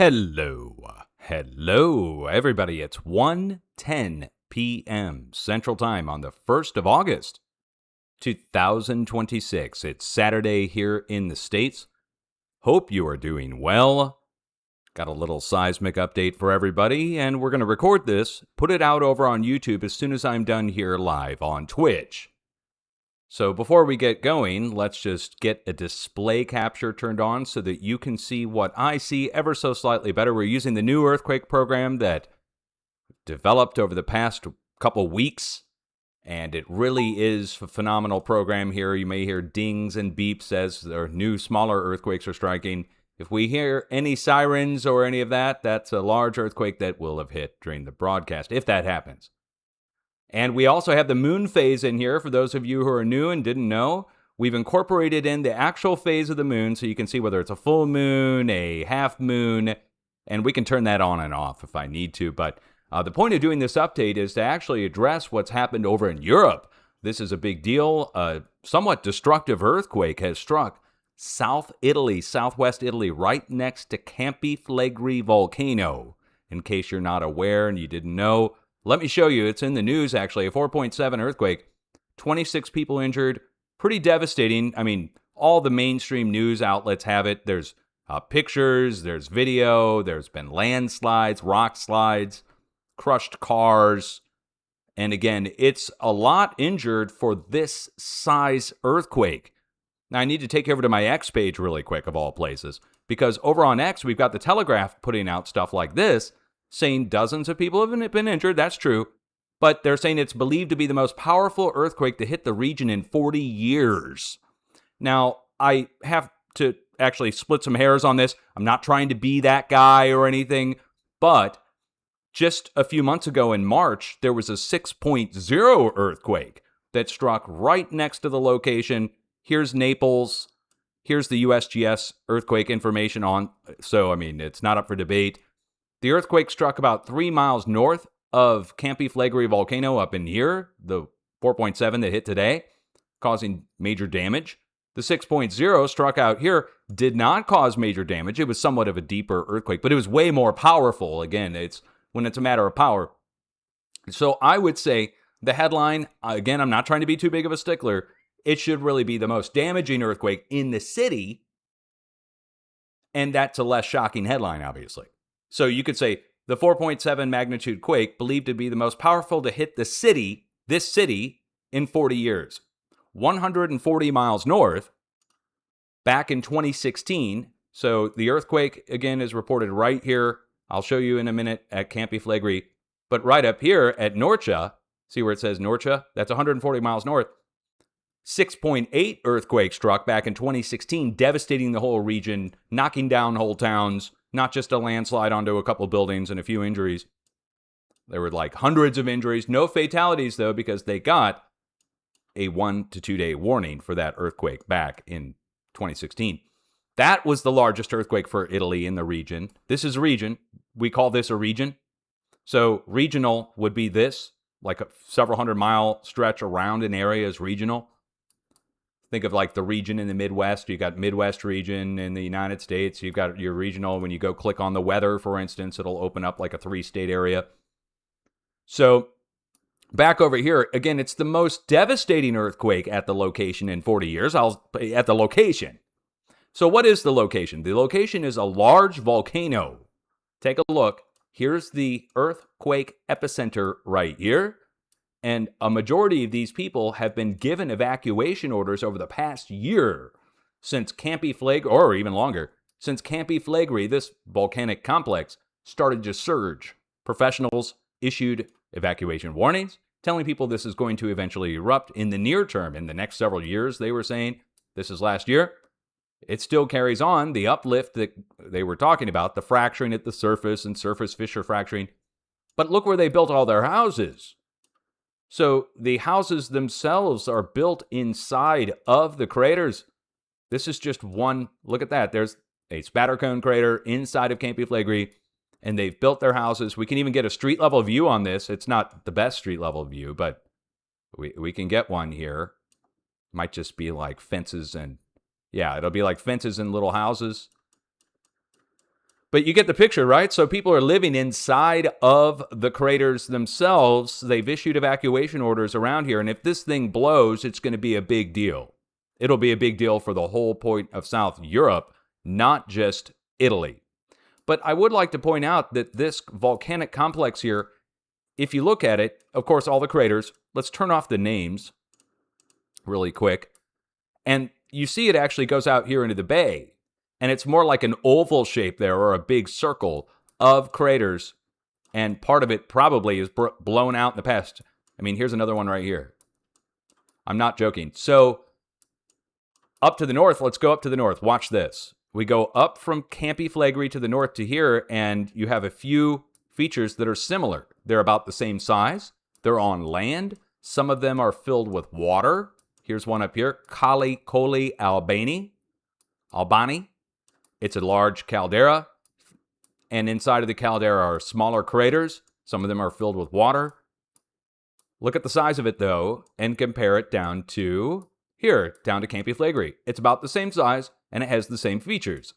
Hello, everybody. It's 1:10 p.m. Central Time on the 1st of August, 2026. It's Saturday here in the States. Hope you are doing well. Got a little seismic update for everybody, and we're going to record this, put it out over on YouTube as soon as I'm done here live on Twitch. So before we get going, let's just get a display capture turned on so that you can see what I see ever so slightly better. We're using the new earthquake program that developed over the past couple weeks, and it really is a phenomenal program here. You may hear dings and beeps as there are new, smaller earthquakes are striking. If we hear any sirens or any of that, that's a large earthquake that will have hit during the broadcast, if that happens. And we also have the moon phase in here. For those of you who are new and didn't know, we've incorporated in the actual phase of the moon so you can see whether it's a full moon, a half moon, and we can turn that on and off if I need to. But the point of doing this update is to actually address what's happened over in Europe. This is a big deal. A somewhat destructive earthquake has struck South Italy, southwest Italy, right next to Campi Flegrei Volcano. In case you're not aware and you didn't know, let me show you. It's in the news, actually. A 4.7 earthquake. 26 people injured. Pretty devastating. I mean, all the mainstream news outlets have it. There's pictures. There's video. There's been landslides, rock slides, crushed cars. And again, it's a lot injured for this size earthquake. Now, I need to take over to my X page really quick, of all places, because over on X, we've got the Telegraph putting out stuff like this, saying dozens of people have been injured. That's true. But they're saying it's believed to be the most powerful earthquake to hit the region in 40 years. Now, I have to actually split some hairs on this. I'm not trying to be that guy or anything, but just a few months ago in March, there was a 6.0 earthquake that struck right next to the location. Here's Naples. Here's the USGS earthquake information on. So, I mean, it's not up for debate. The earthquake struck about 3 miles north of Campi Flegrei Volcano up in here, the 4.7 that hit today, causing major damage. The 6.0 struck out here, did not cause major damage. It was somewhat of a deeper earthquake, but it was way more powerful. Again, it's when it's a matter of power. So I would say the headline, again, I'm not trying to be too big of a stickler, it should really be the most damaging earthquake in the city, and that's a less shocking headline, obviously. So you could say the 4.7 magnitude quake believed to be the most powerful to hit this city, in 40 years. 140 miles north, back in 2016. So the earthquake, again, is reported right here. I'll show you in a minute at Campi Flegrei. But right up here at Norcia, see where it says Norcia? That's 140 miles north. 6.8 earthquake struck back in 2016, devastating the whole region, knocking down whole towns. Not just a landslide onto a couple buildings and a few injuries. There were like hundreds of injuries. No fatalities, though, because they got a 1 to 2 day warning for that earthquake back in 2016. That was the largest earthquake for Italy in the region. This is a region. We call this a region. So regional would be this, like a several 100-mile stretch around an area is regional. Think of like the region in the Midwest. You got Midwest region in the United States. You've got your regional. When you go click on the weather, for instance, it'll open up like a 3-state area. So back over here, again, it's the most devastating earthquake at the location in 40 years. At the location. So what is the location? The location is a large volcano. Take a look. Here's the earthquake epicenter right here. And a majority of these people have been given evacuation orders over the past year since Campi Flegrei, or even longer, since Campi Flegrei, this volcanic complex, started to surge. Professionals issued evacuation warnings, telling people this is going to eventually erupt in the near term, in the next several years, they were saying. This is last year. It still carries on. The uplift that they were talking about, the fracturing at the surface and surface fissure fracturing. But look where they built all their houses. So the houses themselves are built inside of the craters. This is just one. Look at that. There's a spatter cone crater inside of Campi Flegrei, and they've built their houses. We can even get a street level view on this. It's not the best street level view, but we can get one here. Might just be like fences and, yeah, it'll be like fences and little houses. But you get the picture, right? So people are living inside of the craters themselves. They've issued evacuation orders around here. And if this thing blows, it's going to be a big deal. It'll be a big deal for the whole point of South Europe, not just Italy. But I would like to point out that this volcanic complex here, if you look at it, of course, all the craters, let's turn off the names really quick. And you see it actually goes out here into the bay. And it's more like an oval shape there, or a big circle of craters. And part of it probably is blown out in the past. I mean, here's another one right here. I'm not joking. So up to the north, let's go up to the north. Watch this. We go up from Campi Flegrei to the north to here, and you have a few features that are similar. They're about the same size. They're on land. Some of them are filled with water. Here's one up here, Colli Albani. It's a large caldera, and inside of the caldera are smaller craters. Some of them are filled with water. Look at the size of it, though, and compare it down to here, down to Campi Flegrei. It's about the same size, and it has the same features.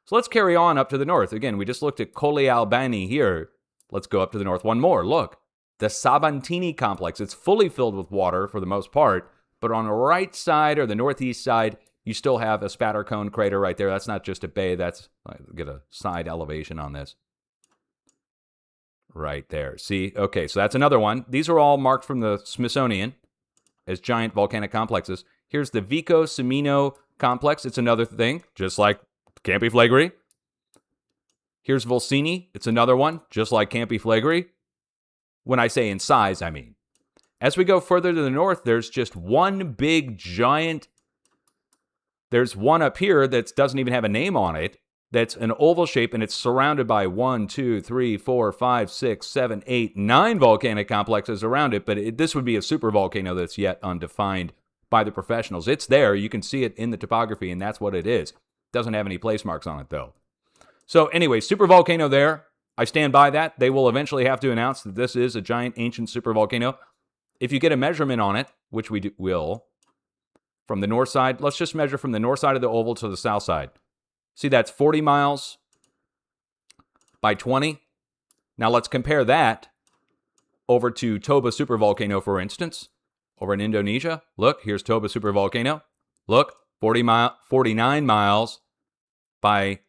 So let's carry on up to the north. Again, we just looked at Colli Albani here. Let's go up to the north one more. Look, the Sabantini complex. It's fully filled with water for the most part, but on the right side or the northeast side, you still have a spatter cone crater right there. That's not just a bay. That's, get a side elevation on this. Right there. See? Okay, so that's another one. These are all marked from the Smithsonian as giant volcanic complexes. Here's the Vico Semino complex. It's another thing, just like Campi Flegrei. Here's Volcini. It's another one, just like Campi Flegrei. When I say in size, I mean. As we go further to the north, there's just one big giant. There's one up here that doesn't even have a name on it. That's an oval shape, and it's surrounded by 1, 2, 3, 4, 5, 6, 7, 8, 9 volcanic complexes around it. But this would be a supervolcano that's yet undefined by the professionals. It's there. You can see it in the topography, and that's what it is. Doesn't have any place marks on it, though. So anyway, supervolcano there. I stand by that. They will eventually have to announce that this is a giant ancient supervolcano. If you get a measurement on it, which we will, from the north side, let's just measure from the north side of the oval to the south side. See, that's 40 miles by 20. Now let's compare that over to Toba supervolcano, for instance, over in Indonesia. Look, here's Toba supervolcano. Look, 49 miles by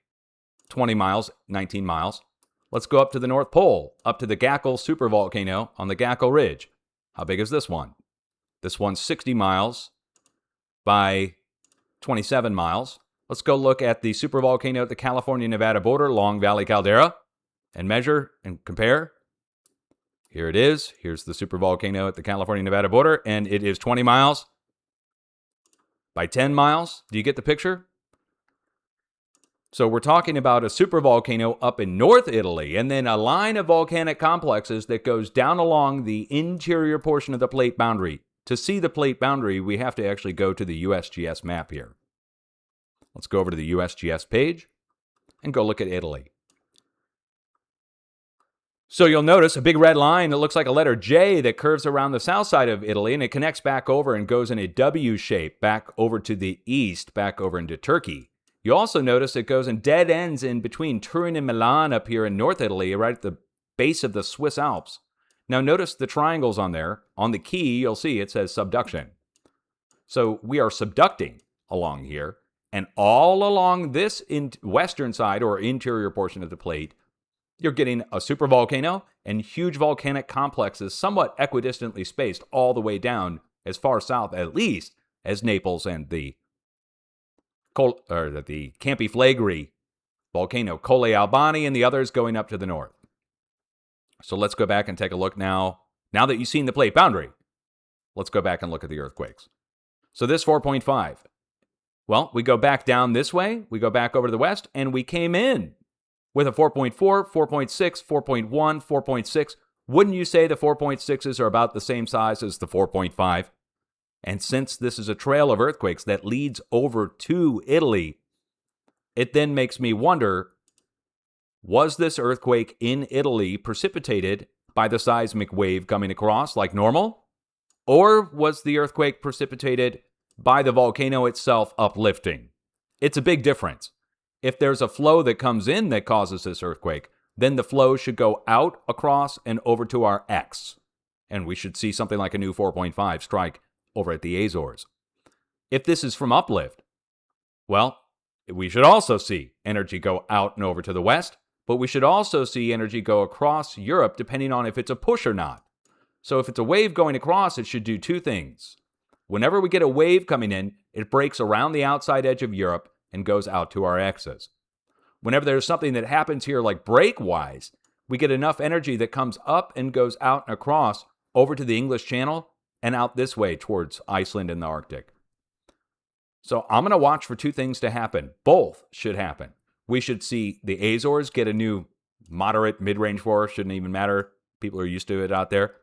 20 miles, 19 miles. Let's go up to the North Pole, up to the Gakkel supervolcano on the Gakkel Ridge. How big is this one? This one's 60 miles by 27 miles. Let's go look at the supervolcano at the California-Nevada border, Long Valley Caldera, and measure and compare. Here it is. Here's the supervolcano at the California-Nevada border, and it is 20 miles by 10 miles. Do you get the picture? So we're talking about a supervolcano up in North Italy, and then a line of volcanic complexes that goes down along the interior portion of the plate boundary. To see the plate boundary, we have to actually go to the USGS map here. Let's go over to the USGS page and go look at Italy. So you'll notice a big red line that looks like a letter J that curves around the south side of Italy, and it connects back over and goes in a W shape back over to the east, back over into Turkey. You also notice it goes in dead ends in between Turin and Milan up here in North Italy, right at the base of the Swiss Alps. Now notice the triangles on there. On the key, you'll see it says subduction. So we are subducting along here, and all along this western side or interior portion of the plate, you're getting a supervolcano and huge volcanic complexes somewhat equidistantly spaced all the way down as far south, at least, as Naples and the Campi Flegrei volcano, Colli Albani, and the others going up to the north. So let's go back and take a look now. Now that you've seen the plate boundary, let's go back and look at the earthquakes. So this 4.5. Well, we go back down this way, we go back over to the west, and we came in with a 4.4, 4.6, 4.1, 4.6. Wouldn't you say the 4.6s are about the same size as the 4.5? And since this is a trail of earthquakes that leads over to Italy, it then makes me wonder, was this earthquake in Italy precipitated by the seismic wave coming across like normal? Or was the earthquake precipitated by the volcano itself uplifting? It's a big difference. if there's a flow that comes in that causes this earthquake, then the flow should go out, across, and over to our X. And we should see something like a new 4.5 strike over at the Azores. If this is from uplift, well, we should also see energy go out and over to the west, but we should also see energy go across Europe depending on if it's a push or not. So if it's a wave going across, it should do two things. Whenever we get a wave coming in, it breaks around the outside edge of Europe and goes out to our X's. Whenever there's something that happens here like break-wise, we get enough energy that comes up and goes out and across over to the English Channel and out this way towards Iceland and the Arctic. So I'm going to watch for two things to happen. Both should happen. We should see the Azores get a new moderate mid-range force. Shouldn't even matter. People are used to it out there.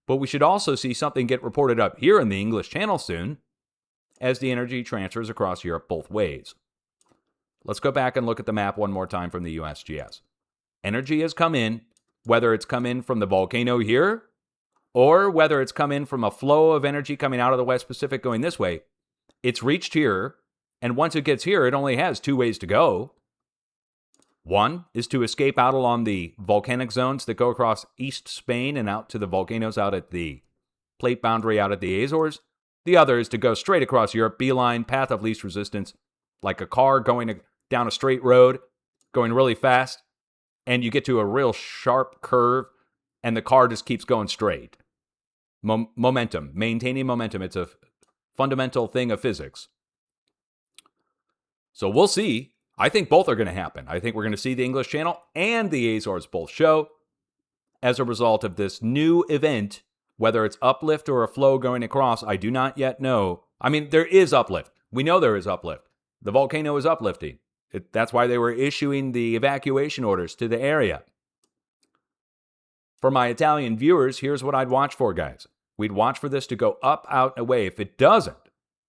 But we should also see something get reported up here in the English Channel soon as the energy transfers across Europe both ways. Let's go back and look at the map one more time from the USGS. Energy has come in, whether it's come in from the volcano here or whether it's come in from a flow of energy coming out of the West Pacific going this way. It's reached here, and once it gets here, it only has two ways to go. One is to escape out along the volcanic zones that go across East Spain and out to the volcanoes out at the plate boundary out at the Azores. The other is to go straight across Europe, beeline, path of least resistance, like a car going down a straight road, going really fast, and you get to a real sharp curve, and the car just keeps going straight. Momentum, maintaining momentum. It's a fundamental thing of physics. So we'll see. I think both are going to happen. I think we're going to see the English Channel and the Azores both show as a result of this new event. Whether it's uplift or a flow going across, I do not yet know. I mean, there is uplift. We know there is uplift. The volcano is uplifting. That's why they were issuing the evacuation orders to the area. For my Italian viewers, here's what I'd watch for, guys. We'd watch for this to go up, out, and away. If it doesn't,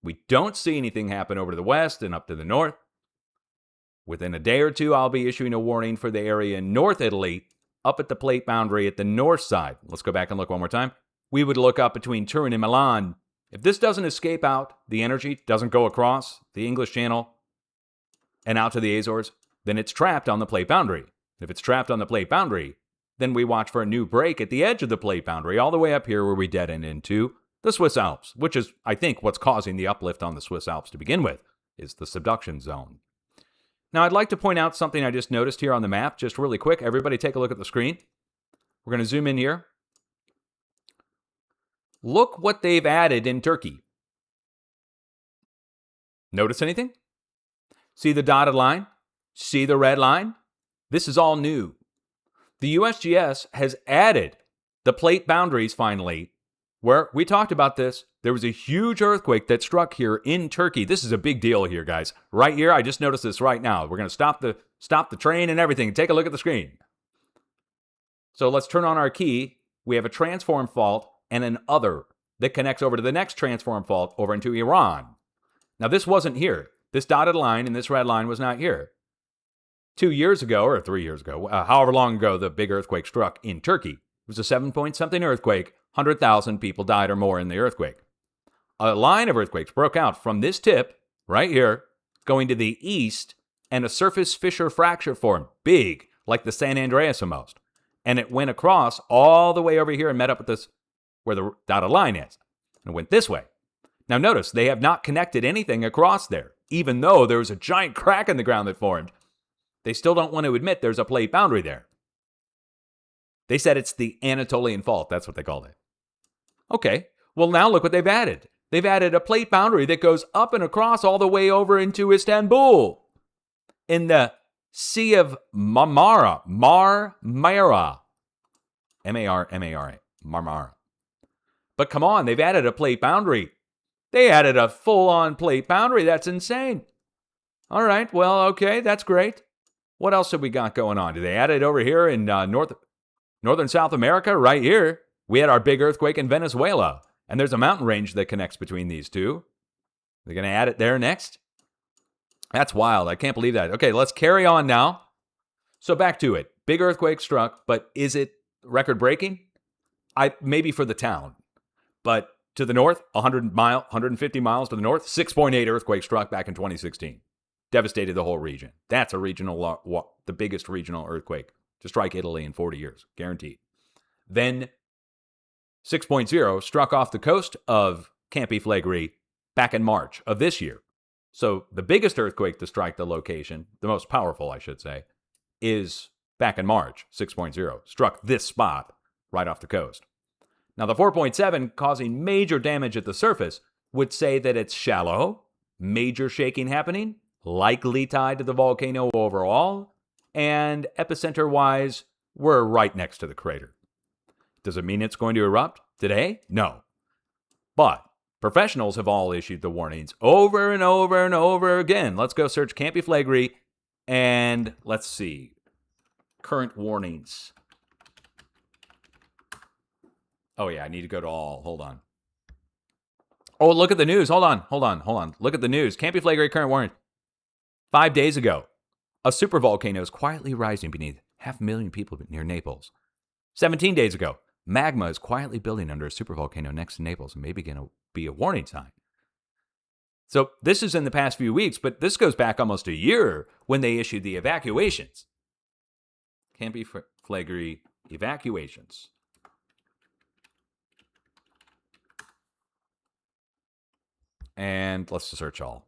we don't see anything happen over to the west and up to the north, within a day or two, I'll be issuing a warning for the area in North Italy, up at the plate boundary at the north side. Let's go back and look one more time. We would look up between Turin and Milan. If this doesn't escape out, the energy doesn't go across the English Channel and out to the Azores, then it's trapped on the plate boundary. If it's trapped on the plate boundary, then we watch for a new break at the edge of the plate boundary, all the way up here where we dead end into the Swiss Alps, which is, I think, what's causing the uplift on the Swiss Alps to begin with, is the subduction zone. Now, I'd like to point out something I just noticed here on the map, just really quick. Everybody take a look at the screen. We're going to zoom in here. Look what they've added in Turkey. Notice anything? See the dotted line? See the red line? This is all new. The USGS has added the plate boundaries finally, where we talked about this. There was a huge earthquake that struck here in Turkey. This is a big deal here, guys. Right here, I just noticed this right now. We're going to stop the train and everything. Take a look at the screen. So let's turn on our key. We have a transform fault and an other that connects over to the next transform fault over into Iran. Now, this wasn't here. This dotted line and this red line was not here. 2 years ago, or 3 years ago, however long ago the big earthquake struck in Turkey, it was a 7-point-something earthquake. 100,000 people died or more in the earthquake. A line of earthquakes broke out from this tip, right here, going to the east, and a surface fissure fracture formed, big, like the San Andreas almost. And it went across all the way over here and met up with this, where the dotted line is. And it went this way. Now notice, they have not connected anything across there, even though there was a giant crack in the ground that formed. They still don't want to admit there's a plate boundary there. They said it's the Anatolian fault. That's what they called it. Okay, well now look what they've added. They've added a plate boundary that goes up and across all the way over into Istanbul. In the Sea of Marmara. Marmara. M-A-R-M-A-R-A. Marmara. But come on, they've added a plate boundary. They added a full-on plate boundary. That's insane. All right, well, okay, that's great. What else have we got going on? Did they add it over here in northern South America? Right here. We had our big earthquake in Venezuela. And there's a mountain range that connects between these two. They're going to add it there next? That's wild. I can't believe that. Okay, let's carry on now. So back to it. Big earthquake struck, but is it record-breaking? Maybe for the town. But to the north, 150 miles to the north, 6.8 earthquake struck back in 2016. devastated the whole region. That's a the biggest regional earthquake to strike Italy in 40 years, guaranteed. Then 6.0 struck off the coast of Campi Flegrei back in March of this year. So the biggest earthquake to strike the location, the most powerful, I should say, is back in March, 6.0, struck this spot right off the coast. Now, the 4.7 causing major damage at the surface would say that it's shallow, major shaking happening, likely tied to the volcano overall, and epicenter-wise, we're right next to the crater. Does it mean it's going to erupt today? No. But professionals have all issued the warnings over and over and over again. Let's go search Campi Flegrei, and let's see. Current warnings. Oh, yeah, I need to go to all. Hold on. Oh, look at the news. Hold on. Look at the news. Campi Flegrei current warning. 5 days ago, a supervolcano is quietly rising beneath 500,000 people near Naples. 17 days ago, magma is quietly building under a supervolcano next to Naples and may begin to be a warning sign. So this is in the past few weeks, but this goes back almost a year when they issued the evacuations. Campi Flegrei evacuations. And let's search all.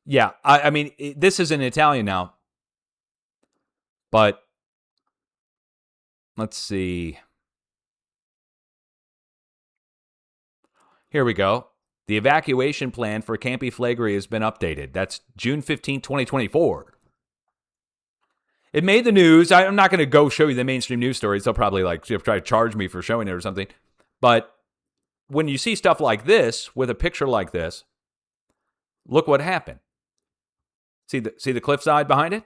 Yeah, I mean, this is in Italian now. But let's see. Here we go. The evacuation plan for Campi Flegrei has been updated. That's June 15, 2024. It made the news. I'm not going to go show you the mainstream news stories. They'll probably try to charge me for showing it or something. But when you see stuff like this, with a picture like this, look what happened. See the cliffside behind it?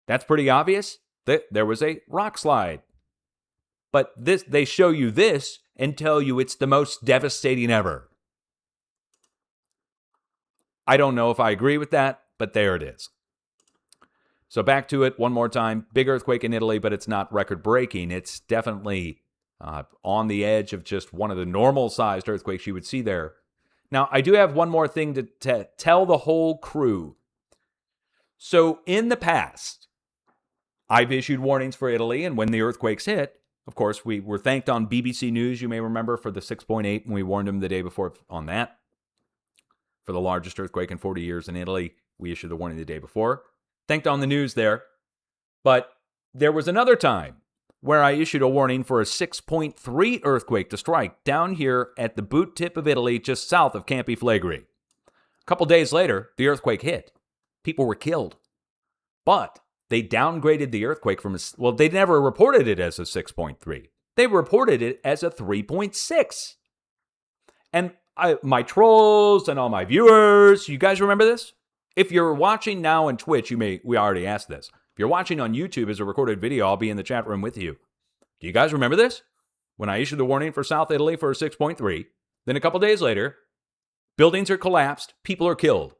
That's pretty obvious. There was a rock slide. But they show you this and tell you it's the most devastating ever. I don't know if I agree with that, but there it is. So back to it one more time. Big earthquake in Italy, but it's not record-breaking. It's definitely on the edge of just one of the normal-sized earthquakes you would see there. Now, I do have one more thing to tell the whole crew. So in the past, I've issued warnings for Italy, and when the earthquakes hit, of course, we were thanked on BBC News, you may remember, for the 6.8, and we warned them the day before on that. For the largest earthquake in 40 years in Italy, we issued the warning the day before. Thanked on the news there. But there was another time where I issued a warning for a 6.3 earthquake to strike down here at the boot tip of Italy, just south of Campi Flegrei. A couple days later, the earthquake hit. People were killed. But they downgraded the earthquake from they never reported it as a 6.3. They reported it as a 3.6. And my trolls and all my viewers, you guys remember this? If you're watching now on Twitch, we already asked this. If you're watching on YouTube as a recorded video, I'll be in the chat room with you. Do you guys remember this? When I issued the warning for South Italy for a 6.3, then a couple days later, buildings are collapsed, people are killed.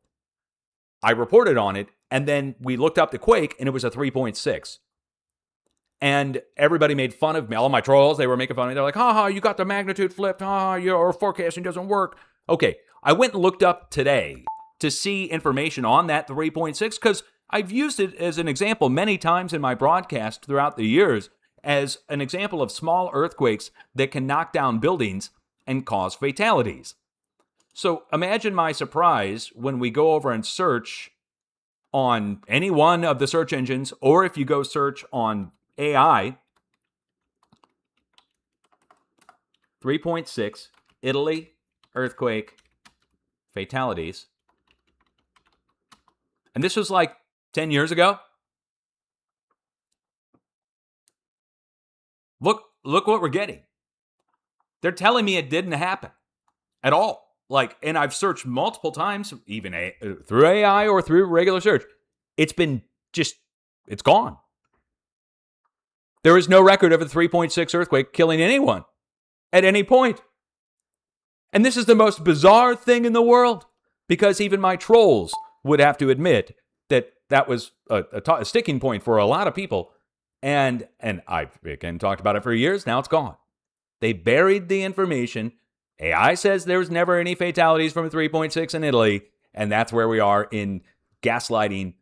I reported on it, and then we looked up the quake, and it was a 3.6. And everybody made fun of me. All my trolls, they were making fun of me. They're like, ha, you got the magnitude flipped. Ha, your forecasting doesn't work. Okay, I went and looked up today to see information on that 3.6 because I've used it as an example many times in my broadcast throughout the years as an example of small earthquakes that can knock down buildings and cause fatalities. So imagine my surprise when we go over and search on any one of the search engines, or if you go search on AI, 3.6, Italy, earthquake, fatalities. And this was like 10 years ago. Look what we're getting. They're telling me it didn't happen at all. And I've searched multiple times, even through AI or through regular search. It's gone. There is no record of a 3.6 earthquake killing anyone at any point. And this is the most bizarre thing in the world, because even my trolls would have to admit that was a sticking point for a lot of people. And I've, again, talked about it for years. Now it's gone. They buried the information AI says there's never any fatalities from a 3.6 in Italy, and that's where we are in gaslighting,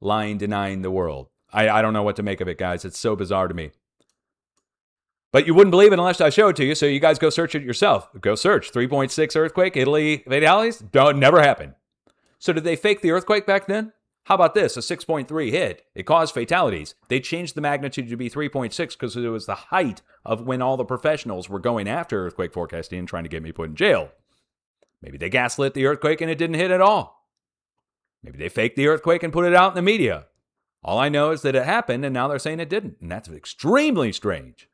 lying, denying the world. I don't know what to make of it, guys. It's so bizarre to me. But you wouldn't believe it unless I show it to you, so you guys go search it yourself. Go search 3.6 earthquake, Italy fatalities. Never happened. So did they fake the earthquake back then? How about this? A 6.3 hit. It caused fatalities. They changed the magnitude to be 3.6 because it was the height of when all the professionals were going after earthquake forecasting and trying to get me put in jail. Maybe they gaslit the earthquake and it didn't hit at all. Maybe they faked the earthquake and put it out in the media. All I know is that it happened and now they're saying it didn't. And that's extremely strange.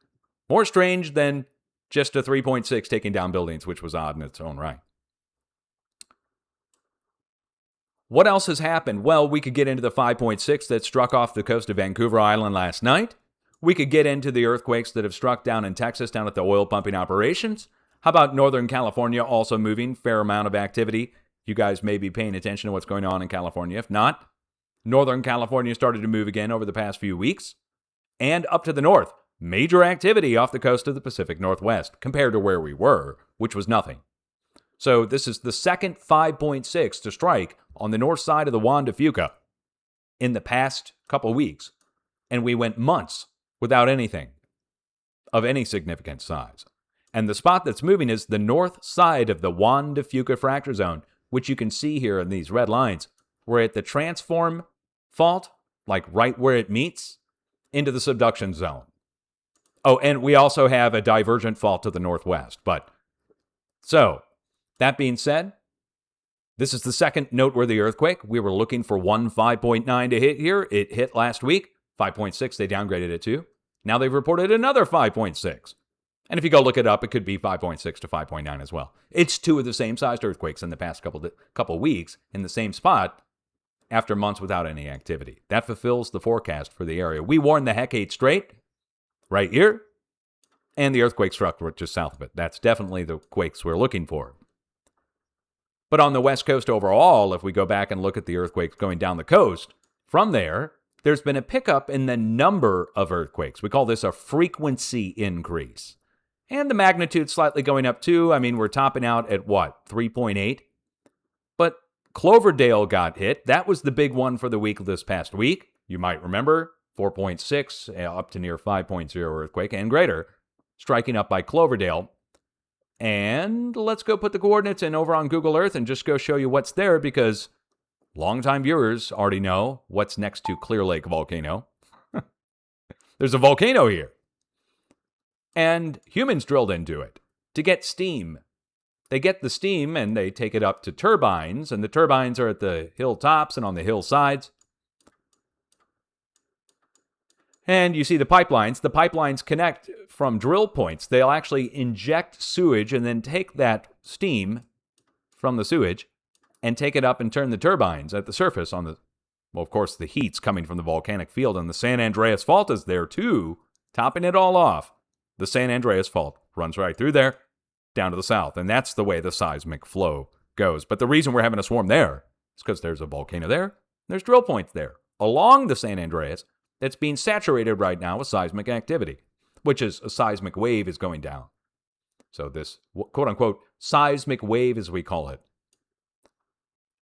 More strange than just a 3.6 taking down buildings, which was odd in its own right. What else has happened? Well, we could get into the 5.6 that struck off the coast of Vancouver Island last night. We could get into the earthquakes that have struck down in Texas, down at the oil pumping operations. How about Northern California also moving? Fair amount of activity. You guys may be paying attention to what's going on in California. If not, Northern California started to move again over the past few weeks. And up to the north, major activity off the coast of the Pacific Northwest compared to where we were, which was nothing. So this is the second 5.6 to strike on the north side of the Juan de Fuca in the past couple weeks. And we went months without anything of any significant size. And the spot that's moving is the north side of the Juan de Fuca fracture zone, which you can see here in these red lines. We're at the transform fault, like right where it meets, into the subduction zone. Oh, and we also have a divergent fault to the northwest. So, that being said, this is the second noteworthy earthquake. We were looking for one 5.9 to hit here. It hit last week. 5.6, they downgraded it to. Now they've reported another 5.6. And if you go look it up, it could be 5.6 to 5.9 as well. It's two of the same sized earthquakes in the past couple weeks in the same spot after months without any activity. That fulfills the forecast for the area. We warned the Hecate Strait right here, and the earthquake struck just south of it. That's definitely the quakes we're looking for. But on the West Coast overall, if we go back and look at the earthquakes going down the coast, from there's been a pickup in the number of earthquakes. We call this a frequency increase. And the magnitude slightly going up too. I mean, we're topping out at what, 3.8? But Cloverdale got hit. That was the big one for the week this past week. You might remember, 4.6 up to near 5.0 earthquake and greater, striking up by Cloverdale. And let's go put the coordinates in over on Google Earth and just go show you what's there, because longtime viewers already know what's next to Clear Lake Volcano. There's a volcano here. And humans drilled into it to get steam. They get the steam and they take it up to turbines, and the turbines are at the hilltops and on the hillsides. And you see the pipelines. The pipelines connect from drill points. They'll actually inject sewage and then take that steam from the sewage and take it up and turn the turbines at the surface on the, well, of course, the heat's coming from the volcanic field, and the San Andreas Fault is there too, topping it all off. The San Andreas Fault runs right through there, down to the south, and that's the way the seismic flow goes. But the reason we're having a swarm there is because there's a volcano there, there's drill points there, along the San Andreas, that's being saturated right now with seismic activity, which is a seismic wave is going down. So this quote-unquote seismic wave, as we call it.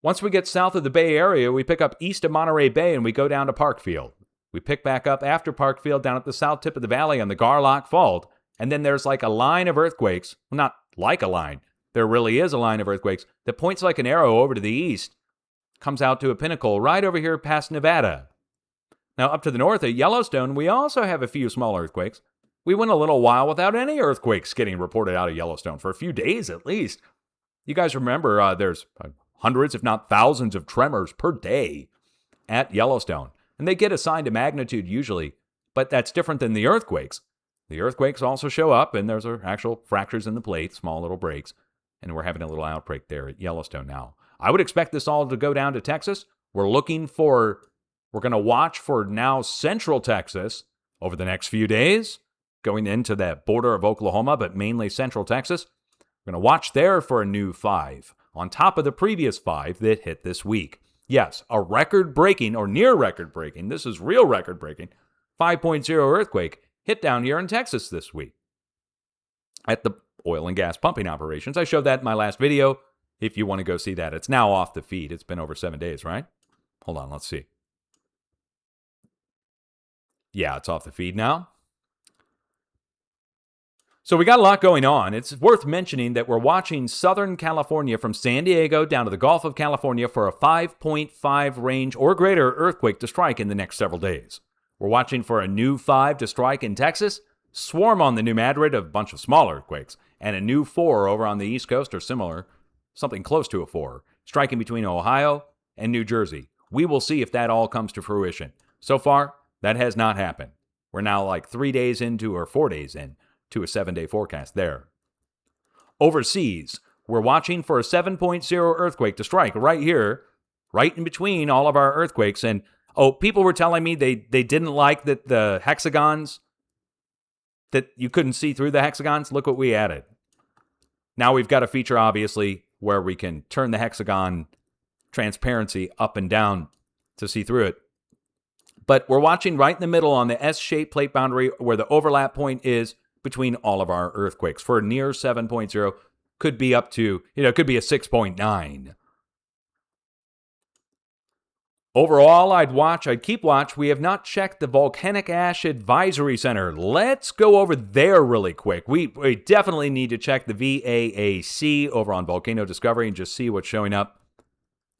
Once we get south of the Bay Area, we pick up east of Monterey Bay and we go down to Parkfield. We pick back up after Parkfield down at the south tip of the valley on the Garlock Fault, and then there's like a line of earthquakes. Well, not like a line. There really is a line of earthquakes that points like an arrow over to the east, comes out to a pinnacle right over here past Nevada. Now, up to the north at Yellowstone, we also have a few small earthquakes. We went a little while without any earthquakes getting reported out of Yellowstone, for a few days at least. You guys remember there's hundreds, if not thousands, of tremors per day at Yellowstone. And they get assigned a magnitude usually, but that's different than the earthquakes. The earthquakes also show up, and there's actual fractures in the plate, small little breaks, and we're having a little outbreak there at Yellowstone now. I would expect this all to go down to Texas. We're going to watch for now central Texas over the next few days, going into that border of Oklahoma, but mainly central Texas. We're going to watch there for a new 5, on top of the previous 5 that hit this week. Yes, a record-breaking, or near record-breaking, this is real record-breaking, 5.0 earthquake hit down here in Texas this week at the oil and gas pumping operations. I showed that in my last video. If you want to go see that, it's now off the feed. It's been over 7 days, right? Hold on, let's see. Yeah, it's off the feed now. So we got a lot going on. It's worth mentioning that we're watching Southern California from San Diego down to the Gulf of California for a 5.5 range or greater earthquake to strike in the next several days. We're watching for a new 5 to strike in Texas, swarm on the New Madrid of a bunch of small earthquakes, and a new 4 over on the East Coast or similar, something close to a 4, striking between Ohio and New Jersey. We will see if that all comes to fruition. So far, that has not happened. We're now like 3 days into or 4 days in to a 7-day forecast there. Overseas, we're watching for a 7.0 earthquake to strike right here, right in between all of our earthquakes. And, people were telling me they didn't like that the hexagons, that you couldn't see through the hexagons. Look what we added. Now we've got a feature, obviously, where we can turn the hexagon transparency up and down to see through it. But we're watching right in the middle on the S-shaped plate boundary where the overlap point is between all of our earthquakes. For a near 7.0, could be up to, could be a 6.9. Overall, I'd keep watch. We have not checked the Volcanic Ash Advisory Center. Let's go over there really quick. We definitely need to check the VAAC over on Volcano Discovery and just see what's showing up.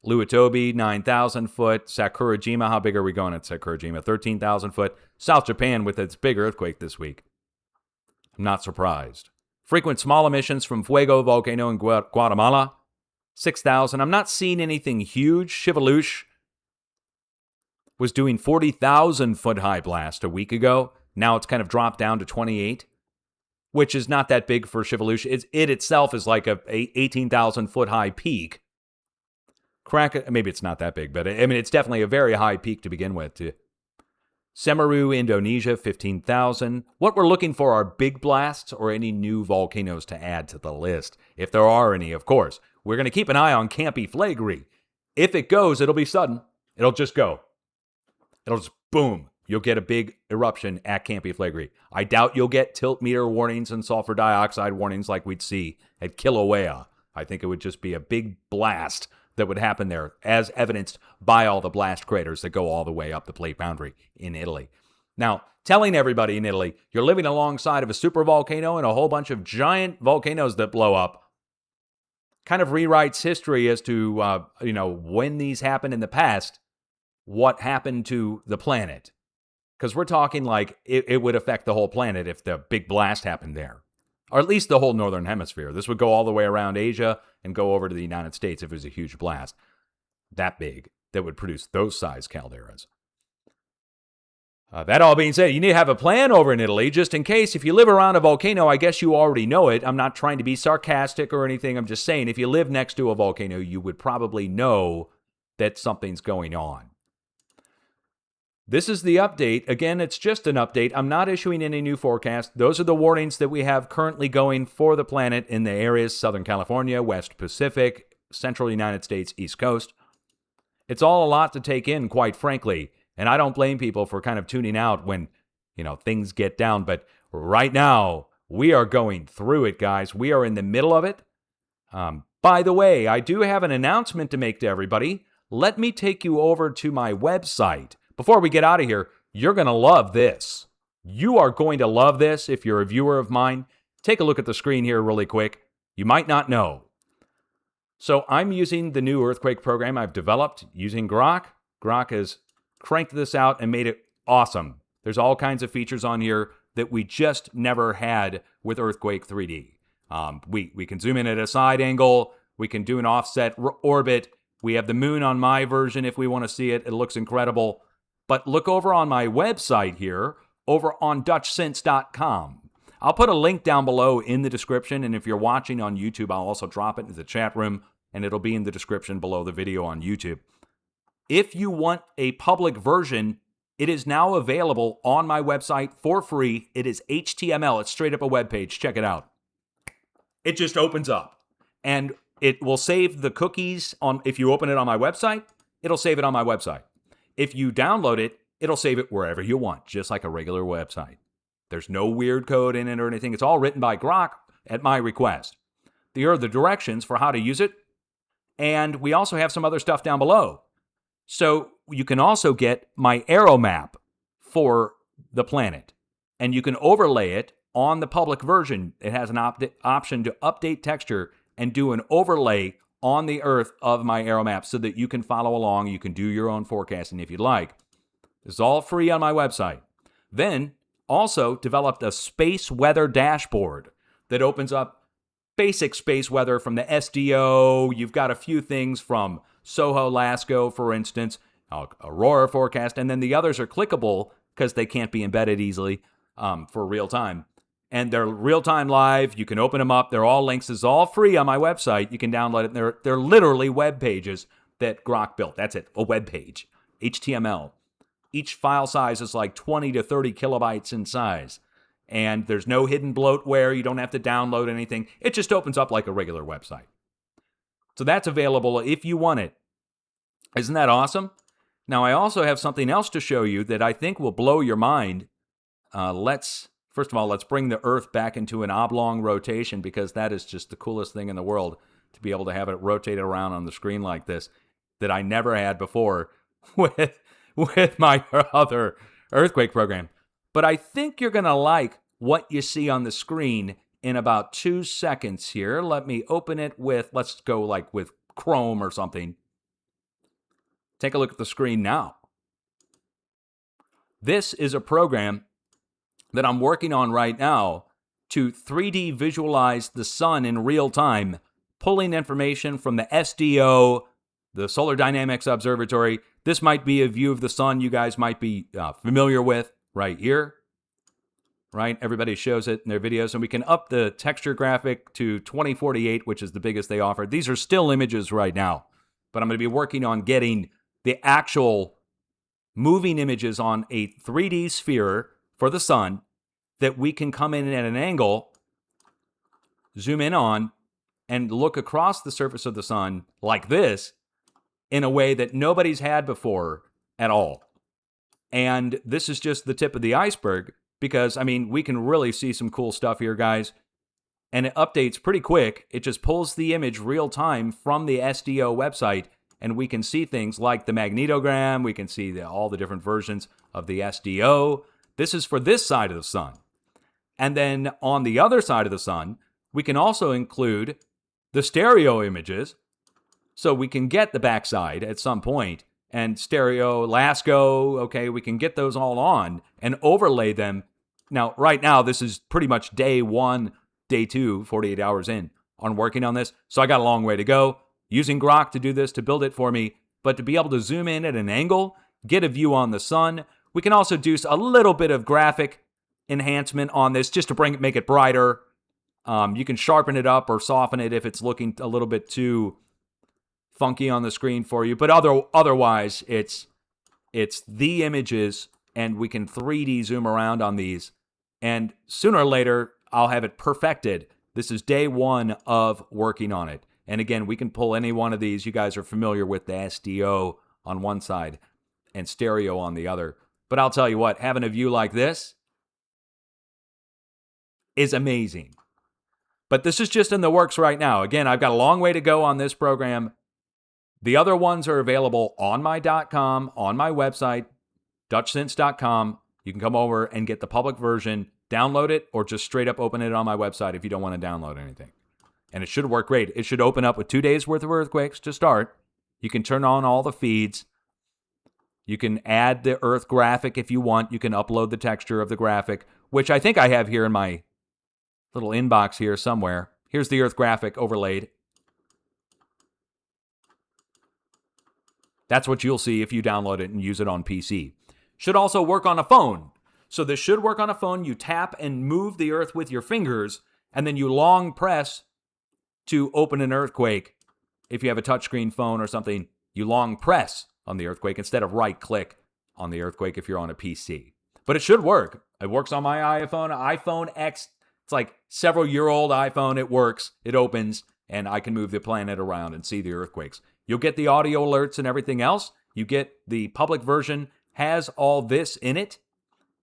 Luitobi, 9,000 foot. Sakurajima, how big are we going at Sakurajima? 13,000 foot. South Japan with its big earthquake this week. I'm not surprised. Frequent small emissions from Fuego Volcano in Guatemala, 6,000. I'm not seeing anything huge. Shivalush was doing 40,000 foot high blast a week ago. Now it's kind of dropped down to 28, which is not that big for Shivalush. It itself is like a 18,000 foot high peak. Maybe it's not that big, but it's definitely a very high peak to begin with. Semeru, Indonesia, 15,000. What we're looking for are big blasts or any new volcanoes to add to the list. If there are any, of course. We're going to keep an eye on Campi Flegrei. If it goes, it'll be sudden. It'll just go. It'll just boom. You'll get a big eruption at Campi Flegrei. I doubt you'll get tilt meter warnings and sulfur dioxide warnings like we'd see at Kilauea. I think it would just be a big blast that would happen there, as evidenced by all the blast craters that go all the way up the plate boundary in Italy. Now, telling everybody in Italy you're living alongside of a supervolcano and a whole bunch of giant volcanoes that blow up kind of rewrites history as to, when these happened in the past, what happened to the planet. Because we're talking like it would affect the whole planet if the big blast happened there. Or at least the whole northern hemisphere. This would go all the way around Asia and go over to the United States if it was a huge blast. That big, that would produce those size calderas. That all being said, you need to have a plan over in Italy, just in case. If you live around a volcano, I guess you already know it. I'm not trying to be sarcastic or anything. I'm just saying, if you live next to a volcano, you would probably know that something's going on. This is the update. Again, it's just an update. I'm not issuing any new forecast. Those are the warnings that we have currently going for the planet in the areas Southern California, West Pacific, Central United States, East Coast. It's all a lot to take in, quite frankly. And I don't blame people for kind of tuning out when, things get down. But right now, we are going through it, guys. We are in the middle of it. By the way, I do have an announcement to make to everybody. Let me take you over to my website. Before we get out of here, you're going to love this. You are going to love this if you're a viewer of mine. Take a look at the screen here really quick. You might not know. So I'm using the new earthquake program I've developed using Grok. Grok has cranked this out and made it awesome. There's all kinds of features on here that we just never had with Earthquake 3D. We can zoom in at a side angle. We can do an offset orbit. We have the moon on my version if we want to see it. It looks incredible. But look over on my website here, over on DutchSense.com. I'll put a link down below in the description, and if you're watching on YouTube, I'll also drop it into the chat room, and it'll be in the description below the video on YouTube. If you want a public version, it is now available on my website for free. It is HTML. It's straight up a web page. Check it out. It just opens up, and it will save the cookies on. If you open it on my website, it'll save it on my website. If you download it, it'll save it wherever you want, just like a regular website. There's no weird code in it or anything. It's all written by Grok at my request. Here are the directions for how to use it, and we also have some other stuff down below. So you can also get my aero map for the planet, and you can overlay it on the public version. It has an option to update texture and do an overlay on the Earth of my aero map so that you can follow along. You can do your own forecasting if you'd like. It's all free on my website. Then also developed a space weather dashboard that opens up basic space weather from the SDO. You've got a few things from Soho, Lascaux, for instance, Aurora forecast, and then the others are clickable because they can't be embedded easily for real time. And they're real time live. You can open them up. They're all links. It's all free on my website. You can download it. They're literally web pages that Grok built. That's it, a web page, HTML. Each file size is like 20 to 30 kilobytes in size. And there's no hidden bloatware. You don't have to download anything. It just opens up like a regular website. So that's available if you want it. Isn't that awesome? Now, I also have something else to show you that I think will blow your mind. First of all, let's bring the Earth back into an oblong rotation, because that is just the coolest thing in the world, to be able to have it rotate around on the screen like this, that I never had before with my other earthquake program. But I think you're going to like what you see on the screen in about 2 seconds here. Let me open it with, let's go like with Chrome or something. Take a look at the screen now. This is a program that I'm working on right now to 3D visualize the sun in real time, pulling information from the SDO, the Solar Dynamics Observatory. This might be a view of the sun you guys might be familiar with right here, right? Everybody shows it in their videos, and we can up the texture graphic to 2048, which is the biggest they offer. These are still images right now, but I'm going to be working on getting the actual moving images on a 3D sphere for the sun that we can come in at an angle, zoom in on, and look across the surface of the sun like this in a way that nobody's had before at all. And this is just the tip of the iceberg, because, I mean, we can really see some cool stuff here, guys. And it updates pretty quick. It just pulls the image real time from the SDO website, and we can see things like the magnetogram. We can see all the different versions of the SDO. This is for this side of the sun. And then on the other side of the sun, we can also include the stereo images, so we can get the backside at some point, and stereo, Lascaux, okay, we can get those all on and overlay them. Now, right now, this is pretty much day 1, day 2, 48 hours in on working on this, so I got a long way to go. Using Grok to do this, to build it for me, but to be able to zoom in at an angle, get a view on the sun. We can also do a little bit of graphic enhancement on this just to make it brighter. You can sharpen it up or soften it if it's looking a little bit too funky on the screen for you. But otherwise, it's the images, and we can 3D zoom around on these. And sooner or later, I'll have it perfected. This is day 1 of working on it. And again, we can pull any one of these. You guys are familiar with the SDO on one side and stereo on the other. But I'll tell you what, having a view like this is amazing. But this is just in the works right now. Again, I've got a long way to go on this program. The other ones are available on my .com, on my website, DutchSense.com. You can come over and get the public version, download it, or just straight up open it on my website if you don't want to download anything. And it should work great. It should open up with 2 days worth of earthquakes to start. You can turn on all the feeds. You can add the Earth graphic if you want. You can upload the texture of the graphic, which I think I have here in my little inbox here somewhere. Here's the Earth graphic overlaid. That's what you'll see if you download it and use it on PC. Should also work on a phone. So this should work on a phone. You tap and move the Earth with your fingers, and then you long press to open an earthquake. If you have a touchscreen phone or something, you long press on the earthquake instead of right click on the earthquake if you're on a PC. But it should work. It works on my iPhone X. It's like several-year-old iPhone. It works. It opens, and I can move the planet around and see the earthquakes. You'll get the audio alerts and everything else. You get the public version, has all this in it.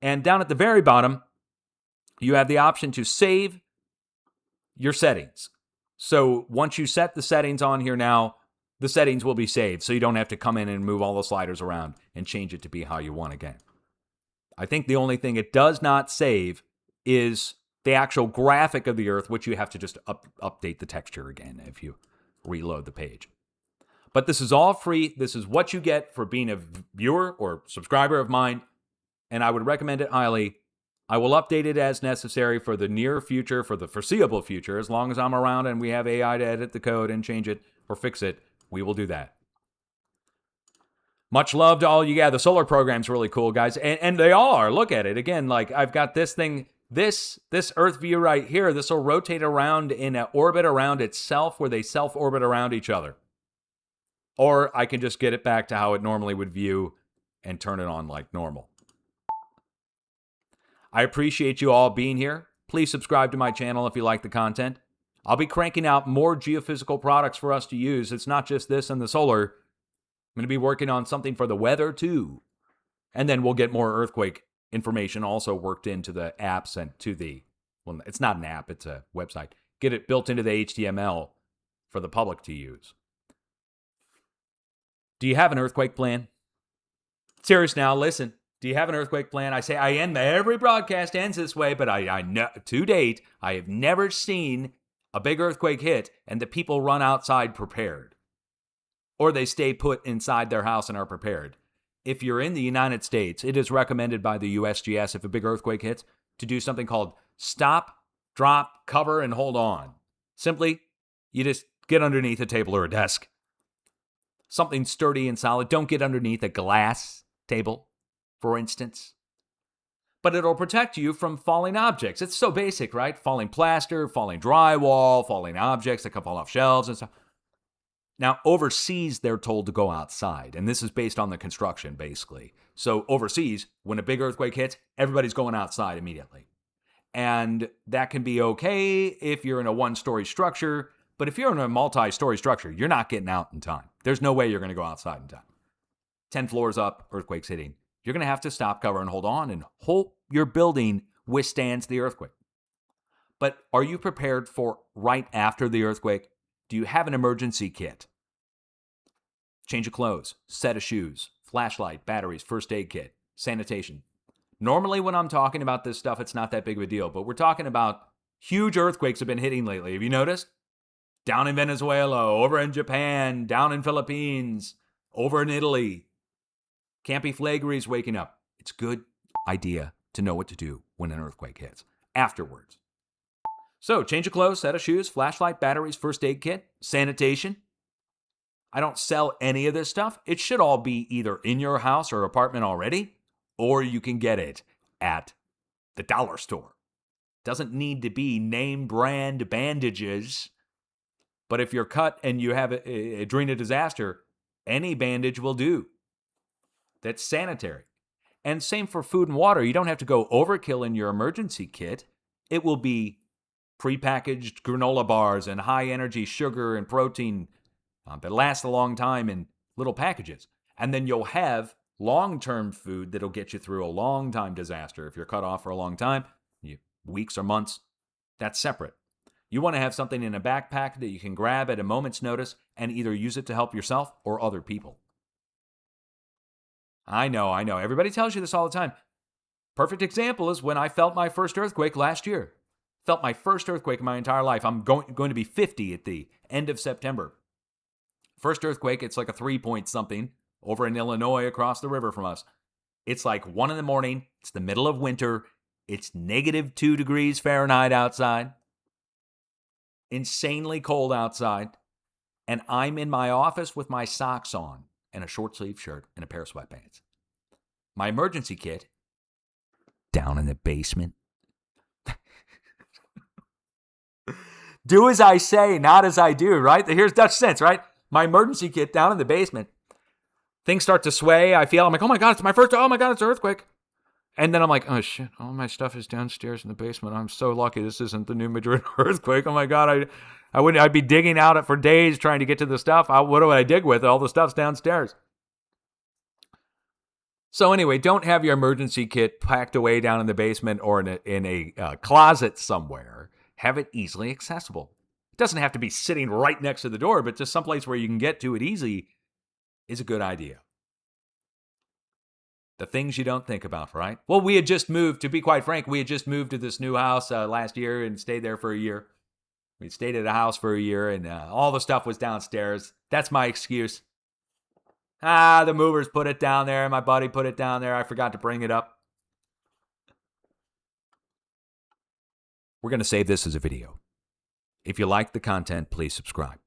And down at the very bottom, you have the option to save your settings. So once you set the settings on here now, the settings will be saved, so you don't have to come in and move all the sliders around and change it to be how you want again. I think the only thing it does not save is the actual graphic of the Earth, which you have to just update the texture again if you reload the page. But this is all free. This is what you get for being a viewer or subscriber of mine, and I would recommend it highly. I will update it as necessary for the near future, for the foreseeable future. As long as I'm around and we have AI to edit the code and change it or fix it, we will do that. Much love to all you. Yeah, the solar program's really cool, guys. And they all are. Look at it. Again, like I've got this thing, this Earth view right here. This will rotate around in an orbit around itself where they self-orbit around each other. Or I can just get it back to how it normally would view and turn it on like normal. I appreciate you all being here. Please subscribe to my channel if you like the content. I'll be cranking out more geophysical products for us to use. It's not just this and the solar. I'm going to be working on something for the weather too. And then we'll get more earthquake information also worked into the apps and to the, well, it's not an app, it's a website. Get it built into the HTML for the public to use. Do you have an earthquake plan? Serious now, listen. Do you have an earthquake plan? I say I end every broadcast ends this way, but I know to date I have never seen a big earthquake hit and the people run outside prepared, or they stay put inside their house and are prepared. If you're in the United States, it is recommended by the USGS if a big earthquake hits to do something called stop, drop, cover, and hold on. Simply, you just get underneath a table or a desk. Something sturdy and solid. Don't get underneath a glass table, for instance. But it'll protect you from falling objects. It's so basic, right? Falling plaster, falling drywall, falling objects that can fall off shelves and stuff. Now, overseas, they're told to go outside. And this is based on the construction, basically. So overseas, when a big earthquake hits, everybody's going outside immediately. And that can be okay if you're in a one-story structure. But if you're in a multi-story structure, you're not getting out in time. There's no way you're going to go outside in time. 10 floors up, earthquake's hitting. You're going to have to stop, cover, and hold on and hope your building withstands the earthquake. But are you prepared for right after the earthquake? Do you have an emergency kit? Change of clothes, set of shoes, flashlight, batteries, first aid kit, sanitation. Normally when I'm talking about this stuff, it's not that big of a deal, but we're talking about huge earthquakes have been hitting lately. Have you noticed? Down in Venezuela, over in Japan, down in Philippines, over in Italy. Campi Flegrei's waking up. It's a good idea to know what to do when an earthquake hits. Afterwards. So, change of clothes, set of shoes, flashlight, batteries, first aid kit, sanitation. I don't sell any of this stuff. It should all be either in your house or apartment already, or you can get it at the dollar store. Doesn't need to be name brand bandages. But if you're cut and you have a during a disaster, any bandage will do. That's sanitary. And same for food and water. You don't have to go overkill in your emergency kit. It will be prepackaged granola bars and high-energy sugar and protein that last a long time in little packages. And then you'll have long-term food that'll get you through a long-time disaster. If you're cut off for a long time, weeks or months, that's separate. You want to have something in a backpack that you can grab at a moment's notice and either use it to help yourself or other people. I know. Everybody tells you this all the time. Perfect example is when I felt my first earthquake last year. Felt my first earthquake in my entire life. I'm going to be 50 at the end of September. First earthquake, it's like a 3-point something over in Illinois across the river from us. It's like 1 a.m. It's the middle of winter. It's -2 degrees Fahrenheit outside. Insanely cold outside. And I'm in my office with my socks on and a short sleeve shirt and a pair of sweatpants. My emergency kit, down in the basement. Do as I say, not as I do, right? Here's Dutch sense, right? My emergency kit down in the basement. Things start to sway. I'm like, oh my God, it's my first, oh my God, it's an earthquake. And then I'm like, oh shit, all my stuff is downstairs in the basement. I'm so lucky this isn't the New Madrid earthquake. Oh my God, I'd be digging out it for days trying to get to the stuff. What do I dig with? All the stuff's downstairs. So anyway, don't have your emergency kit packed away down in the basement or in a closet somewhere. have it easily accessible. It doesn't have to be sitting right next to the door, but just someplace where you can get to it easy is a good idea. The things you don't think about, right? Well, we had just moved, to be quite frank, we had just moved to this new house last year and stayed there for a year. We stayed at a house for a year and all the stuff was downstairs. That's my excuse. The movers put it down there. My buddy put it down there. I forgot to bring it up. We're going to save this as a video. If you like the content, please subscribe.